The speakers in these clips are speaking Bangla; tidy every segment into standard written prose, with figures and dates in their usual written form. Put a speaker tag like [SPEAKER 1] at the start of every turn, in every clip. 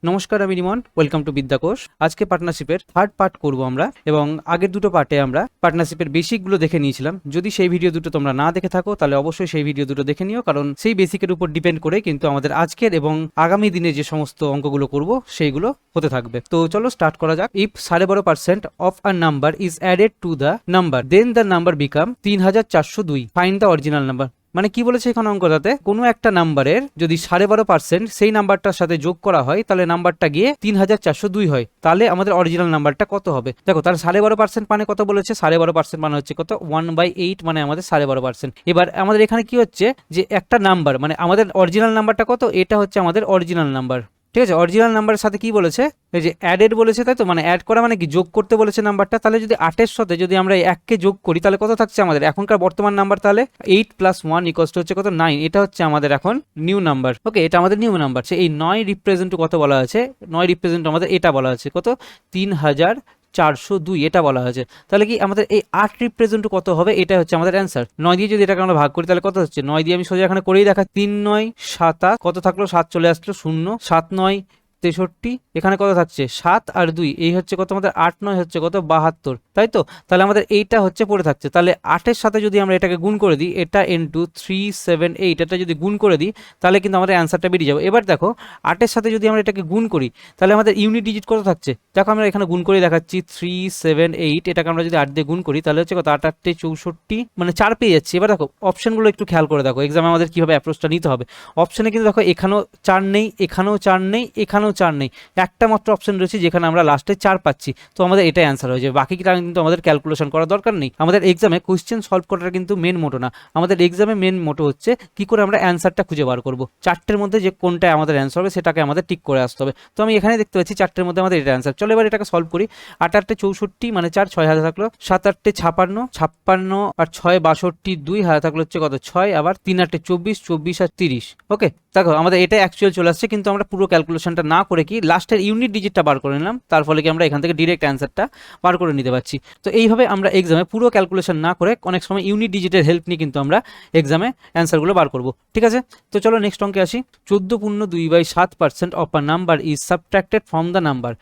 [SPEAKER 1] নমস্কার, আমি রিমন। Welcome to বিদ্যাকোষ। আজকে পার্টনারশিপের থার্ড পার্ট করব আমরা, এবং আগের দুটো পার্টে আমরা পার্টনারশিপের বেসিকগুলো দেখে নিয়েছিলাম। যদি সেই ভিডিও দুটো তোমরা না দেখে থাকো তাহলে অবশ্যই সেই ভিডিও দুটো দেখে নিও, কারণ সেই বেসিকের উপর ডিপেন্ড করে কিন্তু আমাদের আজকের এবং আগামী দিনে যে সমস্ত অঙ্কগুলো করব সেইগুলো হতে থাকবে। তো চলো স্টার্ট করা যাক। If 12.5% of a number is added to the number, then the number become 3402। Find the original number. মানে কি বলেছে এখানে অঙ্কটাতে, কোনো একটা নাম্বারের যদি 12.5% সেই নাম্বারটার সাথে যোগ করা হয় তাহলে নাম্বারটা গিয়ে 3402 হয়, তাহলে আমাদের অরিজিনাল নাম্বারটা কত হবে। দেখো, তার 12.5% মানে কত বলেছে, 12.5% মানে হচ্ছে কত, 1/8, মানে আমাদের 12.5%। এবার আমাদের এখানে কি হচ্ছে যে একটা নাম্বার, মানে আমাদের অরিজিনাল নাম্বারটা কত, এটা হচ্ছে আমাদের অরিজিনাল নাম্বার। ঠিক আছে, অরিজিনাল নাম্বারের সাথে কি বলেছে, এই যে অ্যাডেড বলেছে, তাই তো, মানে অ্যাড করা মানে কি, যোগ করতে বলেছে নাম্বারটা। তাহলে যদি 8-এর সাথে যদি আমরা এই 1কে যোগ করি তাহলে কত থাকছে আমাদের এখনকার বর্তমান নাম্বার, তাহলে 8 + 1 = হচ্ছে কত, 9। এটা হচ্ছে আমাদের এখন নিউ নাম্বার। ওকে, এটা আমাদের নিউ নাম্বার। এই 9 রিপ্রেজেন্ট কত বলা আছে, 9 রিপ্রেজেন্ট আমাদের এটা বলা আছে কত, 3402 এটা বলা হয়েছে। তাহলে কি আমাদের এই 8 রিপ্রেজেন্ট কত হবে, এটা হচ্ছে আমাদের অ্যান্সার। 9 দিয়ে যদি এটাকে আমরা ভাগ করি তাহলে কত হচ্ছে, 9 দিয়ে আমি সোজা এখানে করেই দেখা, 3 9 27, কত থাকলো, 7 চলে আসলো, 0 7 9 63, এখানে কত থাকছে 7 আর 2, এই হচ্ছে কত আমাদের 8 9 হচ্ছে কত 72, তাই তো। তাহলে আমাদের এইটা হচ্ছে পড়ে থাকছে। তাহলে 8-এর সাথে যদি আমরা এটাকে গুণ করে দিই, এটা ইনটু 378, এটা যদি গুণ করে দিই তাহলে কিন্তু আমাদের অ্যান্সারটা বেরিয়ে যাবে। এবার দেখো, 8-এর সাথে যদি আমরা এটাকে গুণ করি তাহলে আমাদের ইউনিট ডিজিট কত থাকছে, দেখো আমরা এখানে গুণ করে দেখাচ্ছি, 378, এটাকে আমরা যদি 8 দিয়ে গুণ করি তাহলে হচ্ছে কত, 8 8 64, মানে 4 পেয়ে যাচ্ছি। এবার দেখো অপশনগুলো একটু খেয়াল করে দেখো, এক্সামে আমাদের কিভাবে অ্যাপ্রোচটা নিতে হবে। অপশনে কিন্তু দেখো এখানেও 4 নেই, এখানেও 4 নেই, এখানেও 4 নেই, একটা মাত্র অপশন রয়েছে যেখানে আমরা লাস্টে 4 পাচ্ছি। তো আমাদের এটাই অ্যান্সার হয়ে যাবে, বাকিটা কিন্তু আমাদের ক্যালকুলেশন করার দরকার নেই। আমাদের এক্সামে কোয়েশ্চেন সলভ করাটা কিন্তু মেন মোটো না, আমাদের এক্সামে মেন মোটো হচ্ছে কি করে আমরা অ্যান্সারটা খুঁজে বার করব। 4টের মধ্যে যে কোনটা আমাদের অ্যান্সার হবে সেটাকে আমাদের টিক করে আসতে হবে। তো আমি এখানে দেখতে পাচ্ছি 4টের মধ্যে আমাদের এটা অ্যান্সার। চলো এবার এটাকে সলভ করি। 8 8 64, মানে 4, 6 হাতে থাকলো, 7 8 56, 56 আর 6 62, 2 হাতে থাকলো হচ্ছে কত 6, আবার 3 8 24, 24 আর 30। ওকে, দেখো আমাদের এটা অ্যাকচুয়াল চলে আসছে, কিন্তু আমরা পুরো ক্যালকুলেশনটা না করে কি লাস্টের ইউনিট ডিজিটটা বার করে নিলাম, তার ফলে কি আমরা এখান থেকে ডিরেক্ট অ্যান্সারটা বার করে নিতে পারছি। তো এইভাবে আমরা এক্সামে পুরো ক্যালকুলেশন না করে অনেক সময় ইউনিট ডিজিটের হেল্প নিয়ে কিন্তু আমরা এক্সামে অ্যান্সারগুলো বার করব। ঠিক আছে, তো চলো নেক্সট অঙ্কে আসি। 14.2/7% of a number is subtracted from the number.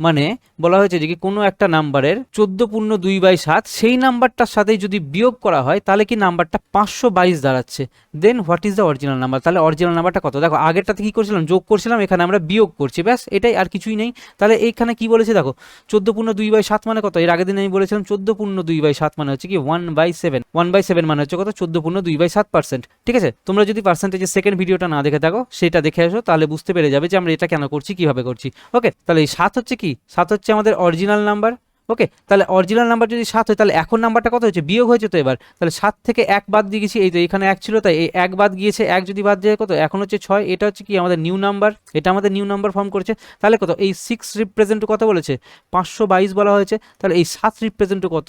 [SPEAKER 1] মানে বলা হয়েছে যে কি কোনো একটা নাম্বারের 14.2/7 সেই নাম্বারটার সাথে যদি বিয়োগ করা হয় তাহলে কি নাম্বারটা 522 দাঁড়াচ্ছে। Then what is the original number, তাহলে অরিজিনাল নাম্বারটা কত। দেখো আগেরটাতে কি করছিলাম, যোগ করছিলাম, এখানে আমরা বিয়োগ করছি, ব্যাস এটাই, আর কিছুই নেই। তাহলে এইখানে কি বলেছে দেখো, 14.2/7 মানে কত, এর আগের দিন আমি বলেছিলাম 14.2/7 মানে হচ্ছে কি 1/7, 1/7 মানে হচ্ছে কত, 14.2/7%। ঠিক আছে, তোমরা যদি পার্সেন্টেজের সেকেন্ড ভিডিওটা না দেখে থাকো সেটা দেখে আসো, তাহলে বুঝতে পেরে যাবে যে আমরা এটা কেন করছি, কিভাবে করছি। ওকে, তাহলে এই 7 হচ্ছে কি, 7 হচ্ছে আমাদের অরিজিনাল নাম্বার। ওকে, তাহলে অরিজিনাল নাম্বার যদি 7 হয় তাহলে এখন নাম্বারটা কত হয়েছে, বিয়োগ হয়েছে। তো এবার তাহলে 7 থেকে 1 বাদ দিয়ে গেছি, এই তো এখানে 1 ছিল তাই এই 1 বাদ গিয়েছে, 1 যদি বাদ যায় কত, এখন হচ্ছে 6, এটা হচ্ছে কি আমাদের নিউ নাম্বার, এটা আমাদের নিউ নাম্বার ফর্ম করেছে। তাহলে কত, এই 6 রিপ্রেজেন্ট কত বলেছে, 522 বলা হয়েছে। তাহলে এই 7 রিপ্রেজেন্ট কত,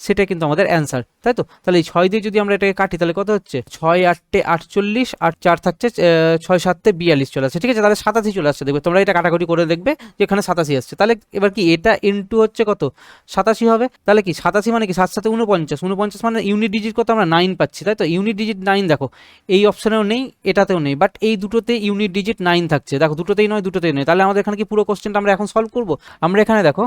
[SPEAKER 1] সেটা কিন্তু আমাদের অ্যান্সার, তাই তো। তাহলে এই 6 দিয়ে যদি আমরা এটাকে কাটি তাহলে কত হচ্ছে, 6 8 48, আর 4 থাকছে 6 7 42 চলে আসছে। ঠিক আছে, তাহলে 87 চলে আসছে। দেখবে তোমরা এটা কাটাকুটি করে দেখবে যে এখানে 87 আসছে। তাহলে এবার কি এটা ইনটু হচ্ছে কত, 87 হবে। তাহলে কি 87 মানে কি 7 7 49, 49 মানে ইউনিট ডিজিট কত আমরা 9 পাচ্ছি, তাই তো। ইউনিট ডিজিট 9, দেখো এই অপশনেও নেই, এটাতেও নেই, বাট এই দুটোতে ইউনিট ডিজিট 9 থাকছে। দেখো দুটোতেই নয়, দুটোতেই নয়। তাহলে আমাদের এখানে কি পুরো কোশ্চেনটা আমরা এখন সলভ করব। আমরা এখানে দেখো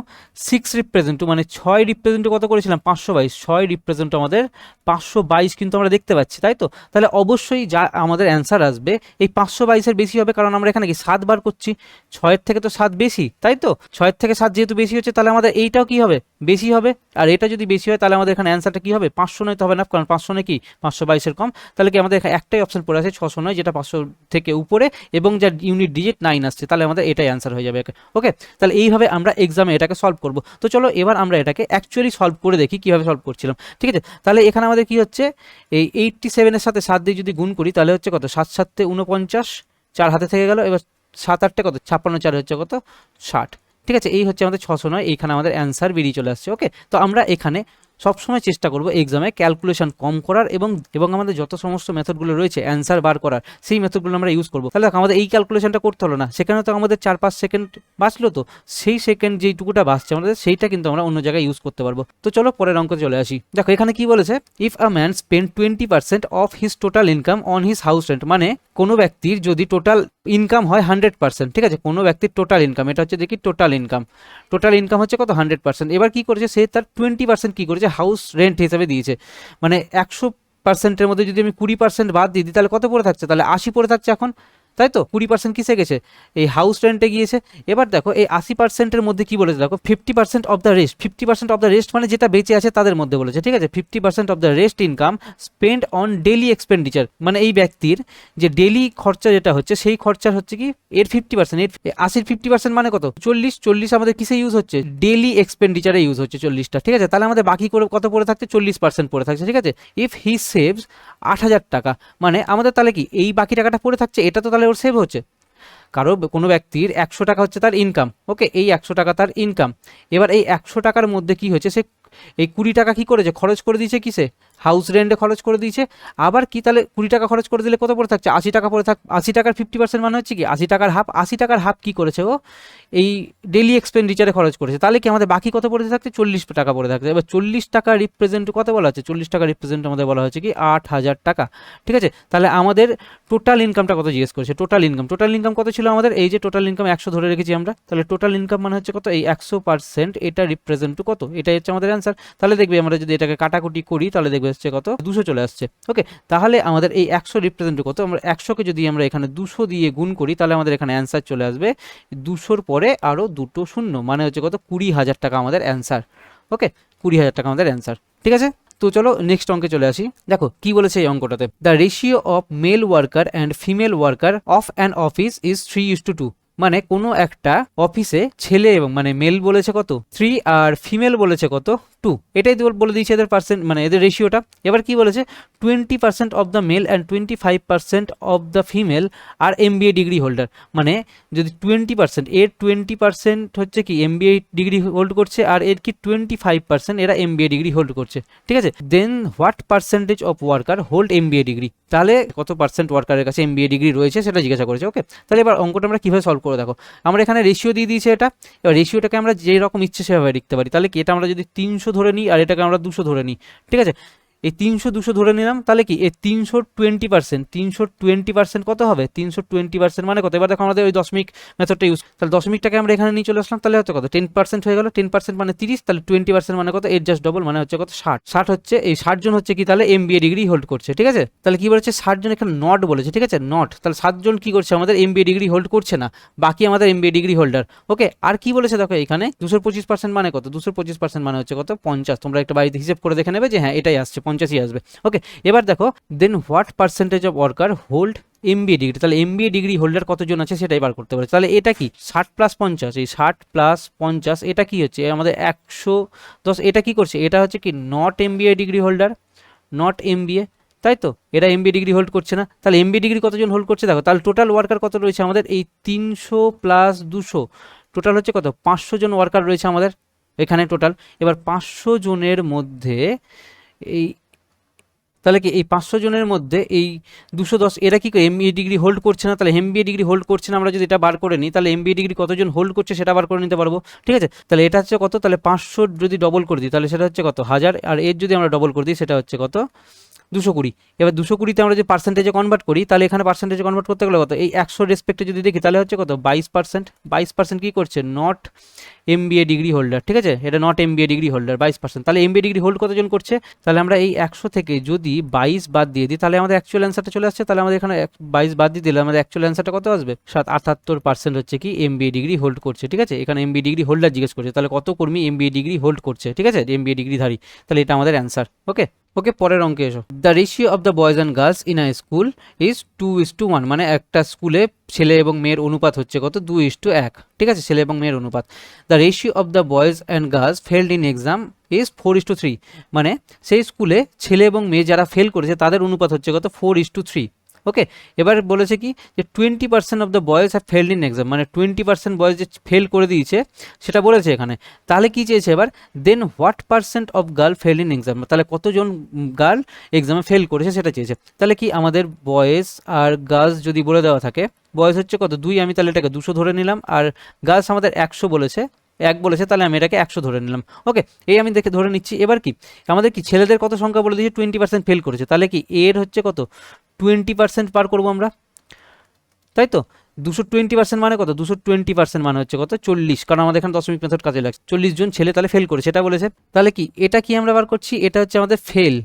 [SPEAKER 1] 6 রিপ্রেজেন্ট, মানে 6 রিপ্রেজেন্ট কত করেছিলাম, 522, 6 রিপ্রেজেন্ট আমাদের 522 কিন্তু আমরা দেখতে পাচ্ছি, তাই তো। তাহলে অবশ্যই যা আমাদের অ্যান্সার আসবে এই 522-এর বেশি হবে, কারণ আমরা এখানে কি 7 বার করছি, 6-এর থেকে তো 7 বেশি, তাই তো। 6-এর থেকে 7 যেহেতু বেশি হচ্ছে তাহলে আমাদের এইটাও কি হবে, বেশি হবে। আর এটা যদি বেশি হয় তাহলে আমাদের এখানে অ্যান্সারটা কি হবে, 500 নয় তো হবে না, কারণ 500 নয় কি 522-এর কম। তাহলে কি আমাদের এখানে একটাই অপশন পড়ে আছে 600 নয়, যেটা 500 থেকে উপরে এবং যার ইউনিট ডিজিট 9 আসছে, তাহলে আমাদের এটাই অ্যান্সার হয়ে যাবে। ওকে, তাহলে এইভাবে আমরা এক্সামে এটাকে সলভ করব। তো চলো এবার আমরা এটাকে অ্যাকচুয়ালি সলভ করে দেখি কিভাবে সলভ করছিলাম। ঠিক আছে, তাহলে এখানে আমাদের কি হচ্ছে, এই 87-এর সাথে 7 দিয়ে যদি গুণ করি তাহলে হচ্ছে কত, 7 7 49, 4 হাতে থেকে গেল। এবার 7 8 কত, 56, 4 হচ্ছে কত 60। ঠিক আছে, এই হচ্ছে আমাদের 600 নয়, এইখানে আমাদের অ্যান্সার বেরিয়ে চলে আসছে। ওকে, তো আমরা এখানে সবসময় চেষ্টা করব এক্সামে ক্যালকুলেশন কম করার এবং আমাদের যত সমস্ত মেথডগুলো রয়েছে অ্যান্সার বার করার, সেই মেথডগুলো আমরা ইউজ করবো। তাহলে আমাদের এই ক্যালকুলেশনটা করতে হলো না, সেখানে তো আমাদের 4-5 সেকেন্ড বাঁচলো। তো সেই সেকেন্ড যেইটুকুটা বাঁচছে আমাদের, সেইটা কিন্তু আমরা অন্য জায়গায় ইউজ করতে পারবো। তো চলো পরের অঙ্কে চলে আসি। দেখো এখানে কি বলেছে, if a man spend 20% of his total income on his house rent, মানে কোনো ব্যক্তির যদি টোটাল ইনকাম হয় 100%, ঠিক আছে, কোনো ব্যক্তির টোটাল ইনকাম, এটা হচ্ছে দেখি টোটাল ইনকাম হচ্ছে কত 100%। এবার কি করেছে সে, তার 20% কি করেছে হাউস রেন্ট হিসেবে দিয়েছে। মানে 100%-এর মধ্যে যদি আমি 20% বাদ দিয়ে দিই তাহলে কত পড়ে থাকছে, তাহলে 80 পড়ে থাকছে এখন, তাই তো। 20% কিসে গেছে, এই হাউস রেন্টে গিয়েছে। এবার দেখো এই 80%-এর মধ্যে কি বলেছে, দেখো 50% of the rest, 50% of the rest মানে যেটা বেঁচে আছে তাদের মধ্যে বলেছে, ঠিক আছে। 50% of the rest income spend on daily expenditure, মানে এই ব্যক্তির যে ডেলি খরচা যেটা হচ্ছে সেই খরচা হচ্ছে কি এর 50%, এর 80-র 50% মানে কত 40 আমাদের কিসে ইউজ হচ্ছে, ডেলি এক্সপেন্ডিচারে ইউজ হচ্ছে 40টা, ঠিক আছে। তাহলে আমাদের বাকি করে কত পড়ে থাকছে, 40% পড়ে থাকছে, ঠিক আছে। ইফ হি সেভস 8,000 টাকা, মানে আমাদের তাহলে কি এই বাকি টাকাটা পড়ে থাকছে, এটা তো তাহলে ওর সেভ হচ্ছে। কোনো ব্যক্তির 100 টাকা হচ্ছে তার ইনকাম, ওকে, এই 100 টাকা তার ইনকাম। এবার এই 100 টাকার মধ্যে কি হয়েছে, সে এই 20 টাকা কি করেছে, খরচ করে দিয়েছে কিসে, হাউস রেন্টে খরচ করে দিয়েছে। আবার কি তাহলে 20 টাকা খরচ করে দিলে কত পড়ে থাকছে, 80 টাকা পড়ে 80 টাকার 50% মানে হচ্ছে কি 80 টাকার হাফ, 80 টাকার হাফ কি করেছে ও এই ডেলি এক্সপেন্ডিচারে খরচ করেছে। তাহলে কি আমাদের বাকি কত পড়ে থাকছে, 40 টাকা পড়ে থাকছে। এবার 40 টাকা রিপ্রেজেন্ট কত বলা হচ্ছে, 40 টাকা রিপ্রেজেন্ট আমাদের বলা হচ্ছে কি 8,000 টাকা, ঠিক আছে। তাহলে আমাদের টোটাল ইনকামটা কত জিজ্ঞেস করেছে, টোটাল ইনকাম কত ছিল আমাদের, এই যে টোটাল ইনকাম 100 ধরে রেখেছি আমরা, তাহলে টোটাল ইনকাম মানে হচ্ছে কত, এই 100% এটা রিপ্রেজেন্ট টু কত, এটাই হচ্ছে আমাদের অ্যান্সার। তাহলে দেখবে আমরা যদি এটাকে কাটাকুটি করি তাহলে দেখবে হচ্ছে কত 200 চলে আসছে, ওকে। তাহলে আমাদের এই 100 রিপ্রেজেন্ট টু কত, আমরা 100কে যদি আমরা এখানে 200 দিয়ে গুণ করি তাহলে আমাদের এখানে অ্যান্সার চলে আসবে 200-র পরে আরও দুটো শূন্য, মানে হচ্ছে কত 20,000 টাকা আমাদের অ্যান্সার, ওকে, 20,000 টাকা আমাদের অ্যান্সার, ঠিক আছে। তো চলো নেক্সট অঙ্কে চলে আসি। দেখো কি বলেছে এই অঙ্কটাতে, the ratio of male worker and female worker of an office is 3:2, মানে কোনো একটা অফিসে ছেলে এবং মানে মেল বলেছে কত 3 আর ফিমেল বলেছে কত 2, এটাই বলে দিয়েছে এদের পার্সেন্ট, মানে এদের রেশিওটা। এবার কি বলেছে 20% of the male and 25% of the female আর MBA ডিগ্রি হোল্ডার, মানে যদি 20% এর 20% হচ্ছে কি MBA ডিগ্রি হোল্ড করছে আর এর কি 25% এরা MBA ডিগ্রি হোল্ড করছে, ঠিক আছে। Then what percentage of worker hold MBA degree, তাহলে কত পার্সেন্ট ওয়ার্কারের কাছে MBA ডিগ্রি রয়েছে সেটা জিজ্ঞাসা করেছে, ওকে। তাহলে এবার অঙ্কটা আমরা কীভাবে সলভ করে দেখো, আমরা এখানে রেশিও দিয়ে দিয়েছে এটা, এবার রেশিওটাকে আমরা যেই রকম ইচ্ছে সেভাবে লিখতে পারি। তাহলে কি এটা আমরা যদি 300 ধরে নিই আর এটাকে আমরা 200 ধরে নিই, ঠিক আছে। এই 300-200 ধরে নিলাম, তাহলে কি এই 320% কত হবে, 320% মানে কত। এবার দেখো আমাদের ওই দশমিক মেথডটা ইউজ, তাহলে দশমিকটাকে আমরা এখানে নিয়ে চলে আসলাম, তাহলে হচ্ছে কত 10% হয়ে গেল, 10% মানে 30, তাহলে 20% মানে কত, এর জাস্ট ডবল, মানে হচ্ছে কত 60 হচ্ছে, এই 60 জন হচ্ছে কি তাহলে MBA ডিগ্রি হোল্ড করছে, ঠিক আছে। তাহলে কি বলেছে 60 জন, এখানে নট বলেছে, ঠিক আছে, নট, তাহলে 7 জন কি করছে আমাদের MBA ডিগ্রি হোল্ড করছে না, বাকি আমাদের MBA ডিগ্রি হোল্ডার, ওকে। আর কি বলেছে দেখো এখানে 225% মানে কত, 225% মানে হচ্ছে কত 50, তোমরা একটা বাড়িতে হিসেব করে দেখে নেবে যে হ্যাঁ এটাই আসছে, 50ই আসবে, ওকে। এবার দেখো then what percentage of worker hold MBA degree, তাহলে MBA ডিগ্রি হোল্ডার কতজন আছে সেটাই বার করতে পারে। তাহলে এটা কি 60 + 50, এই 60 + 50 এটা কি হচ্ছে আমাদের 110, এটা কি করছে, এটা হচ্ছে কি not MBA degree holder, not MBA, তাই তো, এরা MBA ডিগ্রি হোল্ড করছে না। তাহলে MBA ডিগ্রি কতজন হোল্ড করছে দেখো, তাহলে টোটাল ওয়ার্কার কত রয়েছে আমাদের, এই 300 + 200 টোটাল হচ্ছে কত 500 জন ওয়ার্কার রয়েছে আমাদের এখানে টোটাল। এবার 500 জনের মধ্যে এই, তাহলে কি এই 500 জনের মধ্যে এই 210 এরা কি MBA ডিগ্রি হোল্ড করছে না, তাহলে MBA ডিগ্রি হোল্ড করছে না, আমরা যদি এটা বার করে নিই তাহলে MBA ডিগ্রি কতজন হোল্ড করছে সেটা বার করে নিতে পারবো, ঠিক আছে। তাহলে এটা হচ্ছে কত, তাহলে 500 যদি ডবল করে দিই তাহলে সেটা হচ্ছে কত 1000, আর এর যদি আমরা ডবল করে দিই সেটা হচ্ছে কত 220। এবার 220তে আমরা যদি পার্সেন্টেজে কনভার্ট করি তাহলে এখানে পার্সেন্টেজে কনভার্ট করতে গেলে কত, এই 100 রেসপেক্টে যদি দেখি তাহলে হচ্ছে কত 22% কি করছে নট MBA ডিগ্রি হোল্ডার, ঠিক আছে, এটা নট MBA ডিগ্রি হোল্ডার 22%। তাহলে MBA ডিগ্রি হোল্ড কতজন করছে, তাহলে আমরা এই 100 থেকে যদি 22 বাদ দিয়ে দিই তাহলে আমাদের অ্যাকচুয়াল অ্যান্সারটা চলে আসছে। তাহলে আমাদের এখানে 22 বাদ দিয়ে দিলে আমাদের অ্যাকচুয়াল অ্যান্সারটা কত আসবে, 78% হচ্ছে কি MBA ডিগ্রি হোল্ড করছে, ঠিক আছে। এখানে MBA ডিগ্রি হোল্ডার জিজ্ঞেস করছে, তাহলে কত কর্মী MBA ডিগ্রি হোল্ড করছে, ঠিক আছে, MBA ডিগ্রিধারী, তাহলে এটা আমাদের অ্যান্সার, ওকে। ওকে, পরের অঙ্কে এসো। The ratio of the boys and girls in a school is 2:1, মানে একটা স্কুলে ছেলে এবং মেয়ের অনুপাত হচ্ছে কত 2:1, ঠিক আছে, ছেলে এবং মেয়ের অনুপাত। The ratio of the boys and girls failed in exam is 4:3, মানে সেই স্কুলে ছেলে এবং মেয়ে যারা ফেল করেছে তাদের অনুপাত হচ্ছে কত 4:3, ওকে, এবার বলেছে কি যে 20% of the boys have failed in exam, মানে 20% বয়েজ যে ফেল করে দিয়েছে সেটা বলেছে এখানে। তাহলে কি চেয়েছে এবার, then what percent of girl fail in exam, তাহলে কতজন গার্ল এক্সামে ফেল করেছে সেটা চেয়েছে। তাহলে কি আমাদের বয়েজ আর গার্লস যদি বলে দেওয়া থাকে, বয়েজ হচ্ছে কত 2, আমি তাহলে এটাকে 200 ধরে নিলাম, আর গার্লস আমাদের 100 বলেছে, 1 বলেছে, তাহলে আমি এটাকে 100 ধরে নিলাম। ওকে, এই আমি দেখে ধরে নিচ্ছি। এবার কি আমাদের কি ছেলেদের কত সংখ্যা বলে দিয়েছে, 20% ফেল করেছে, তাহলে কি এর হচ্ছে কত 20% পার করবো আমরা, তাই তো। 220% মানে কত, 220% মানে হচ্ছে কত 40, কারণ আমাদের এখানে দশমিক মেথড কাজে লাগছে। 40 জন ছেলে তাহলে ফেল করেছে, এটা বলেছে। তাহলে কি এটা কি আমরা বার করছি, এটা হচ্ছে আমাদের ফেল,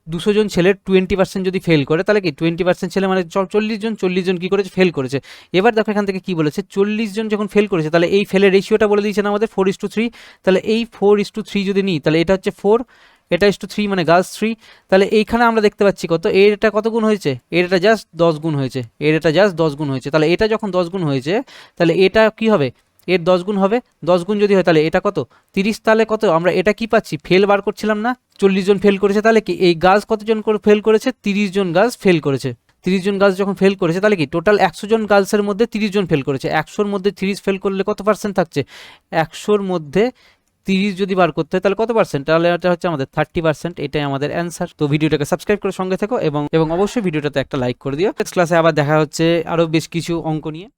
[SPEAKER 1] 200 জন ছেলের 20% যদি ফেল করে, তাহলে কি 20% ছেলে মানে 40 জন কি করেছে, ফেল করেছে। এবার দেখো এখান থেকে কি বলেছে, 40 জন যখন ফেল করেছে, তাহলে এই ফেলের রেশিওটা বলে দিয়েছে না আমাদের 4:3, তাহলে এই 4:3 যদি নিই, তাহলে এটা হচ্ছে 4, এটা 3 মানে গার্লস 3, তাহলে এইখানে আমরা দেখতে পাচ্ছি কত, এর এটা কত গুণ হয়েছে, এর এটা জাস্ট 10 গুণ হয়েছে, এর এটা জাস্ট 10 গুণ হয়েছে। তাহলে এটা যখন 10 গুণ হয়েছে, তাহলে এটা কি হবে, এর 10 গুণ হবে, 10 গুণ যদি হয় তাহলে এটা কত 30, তাহলে কত আমরা এটা কি পাচ্ছি, ফেল বার করছিলাম না, 40 জন ফেল করেছে, তাহলে কি এই গার্লস কতজন ফেল করেছে, 30 জন গার্লস ফেল করেছে। 30 জন গার্লস যখন ফেল করেছে, তাহলে কি টোটাল 100 জন গার্লসের মধ্যে 30 জন ফেল করেছে, 100-র মধ্যে 30 ফেল করলে কত পার্সেন্ট থাকছে, 100-র মধ্যে 30 যদি বার করতে হয় তাহলে কত পার্সেন্ট, তাহলে এটা হচ্ছে আমাদের 30%, এটাই আমাদের অ্যান্সার। তো ভিডিওটাকে সাবস্ক্রাইব করে সঙ্গে থেকো এবং অবশ্যই ভিডিওটাতে একটা লাইক করে দিও। নেক্সট ক্লাসে আবার দেখা হচ্ছে আরও বেশ কিছু অঙ্ক নিয়ে।